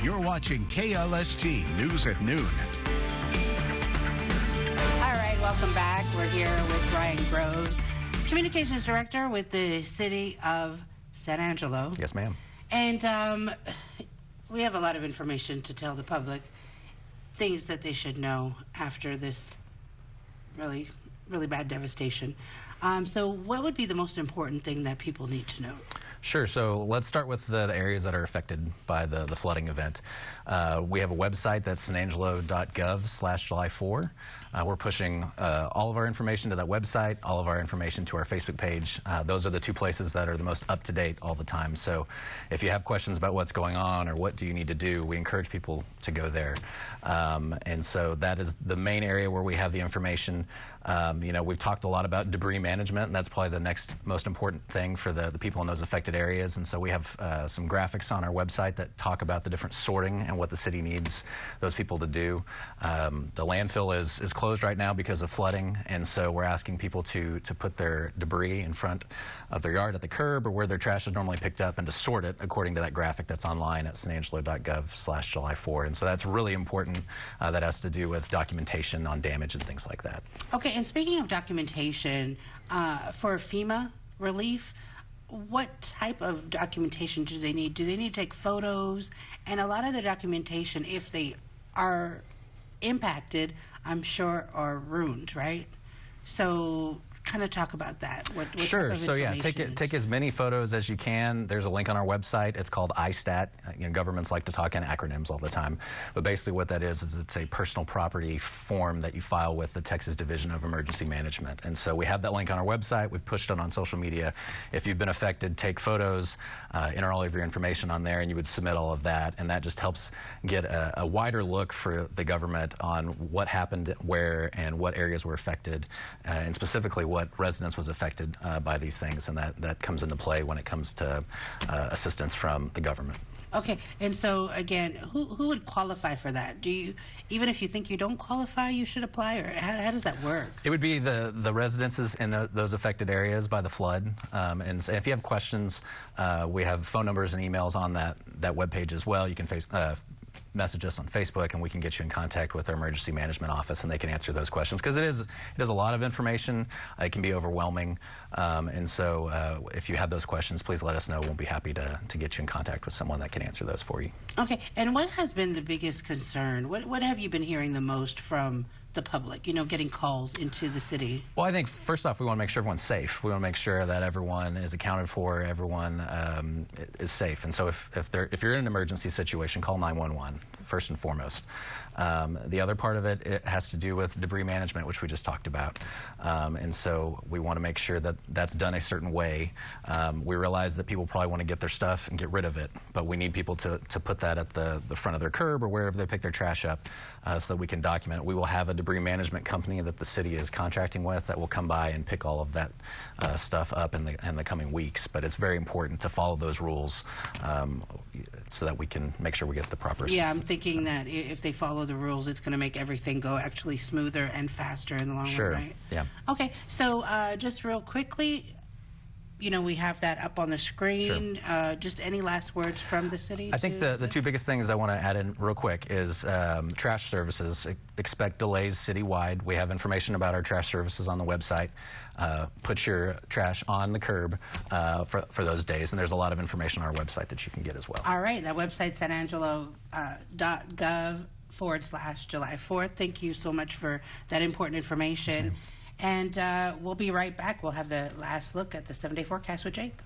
You're watching KLST News at Noon. All right, welcome back. We're here with Brian Groves, Communications Director with the City of San Angelo. Yes, ma'am. And we have a lot of information to tell the public, things that they should know after this really bad devastation. So what would be the most important thing that people need to know? Sure. So let's start with the areas that are affected by the flooding event. We have a website that's sanangelo.gov/July 4. We're pushing all of our information to that website, all of our information to our Facebook page. Those are the two places that are the most up-to-date all the time. So if you have questions about what's going on or what do you need to do, we encourage people to go there. And so that is the main area where we have the information. You know, we've talked a lot about debris management, and that's probably the next most important thing for the people in those affected areas. And so we have some graphics on our website that talk about the different sorting and what the city needs those people to do. The landfill is closed right now because of flooding, and so we're asking people to put their debris in front of their yard at the curb or where their trash is normally picked up and to sort it according to that graphic that's online at sanangelo.gov/July 4. And so that's really important. That has to do with documentation on damage and things like that. Okay, and speaking of documentation, for FEMA relief, what type of documentation do they need? Do they need to take photos? And a lot of the documentation, if they are impacted, I'm sure are ruined, right? So kind of talk about that. What sure. Type of so yeah, take as many photos as you can. There's a link on our website. It's called ISTAT. You know, governments like to talk in acronyms all the time, but basically what that is it's a personal property form that you file with the Texas Division of Emergency Management. And so we have that link on our website. We've pushed it on social media. If you've been affected, take photos, enter all of your information on there, and you would submit all of that. And that just helps get a wider look for the government on what happened where and what areas were affected, and specifically what residents was affected by these things, and that comes into play when it comes to assistance from the government. Okay, and so again, who would qualify for that? Do you, even if you think you don't qualify, you should apply, or how does that work? It would be the residences in those affected areas by the flood. And if you have questions, we have phone numbers and emails on that webpage as well. You can message us on Facebook, and we can get you in contact with our emergency management office, and they can answer those questions, because it is a lot of information. It can be overwhelming, and so if you have those questions, please let us know. We'll be happy to get you in contact with someone that can answer those for you. Okay, and what has been the biggest concern? What have you been hearing the most from the public, you know, getting calls into the city? Well, I think first off, we want to make sure everyone's safe. We want to make sure that everyone is accounted for, everyone is safe. And so if you're in an emergency situation, call 911 first and foremost. The other part of it has to do with debris management, which we just talked about. And so we want to make sure that that's done a certain way. We realize that people probably want to get their stuff and get rid of it, but we need people to put that at the front of their curb or wherever they pick their trash up, so that we can document it. We will have a debris management company that the city is contracting with that will come by and pick all of that stuff up in the coming weeks. But it's very important to follow those rules so that we can make sure we get the proper assistance. Yeah, I'm thinking that if they follow the rules, it's going to make everything go actually smoother and faster in the long run, right? Yeah. Okay, so just real quickly, you know, we have that up on the screen. Sure. Just any last words from the city? I think the two biggest things I want to add in real quick is trash services. Expect delays citywide. We have information about our trash services on the website. Put your trash on the curb for those days, and there's a lot of information on our website that you can get as well. All right, that website, sanangelo.gov/July 4th. Thank you so much for that important information. And we'll be right back. We'll have the last look at the 7-day forecast with Jake.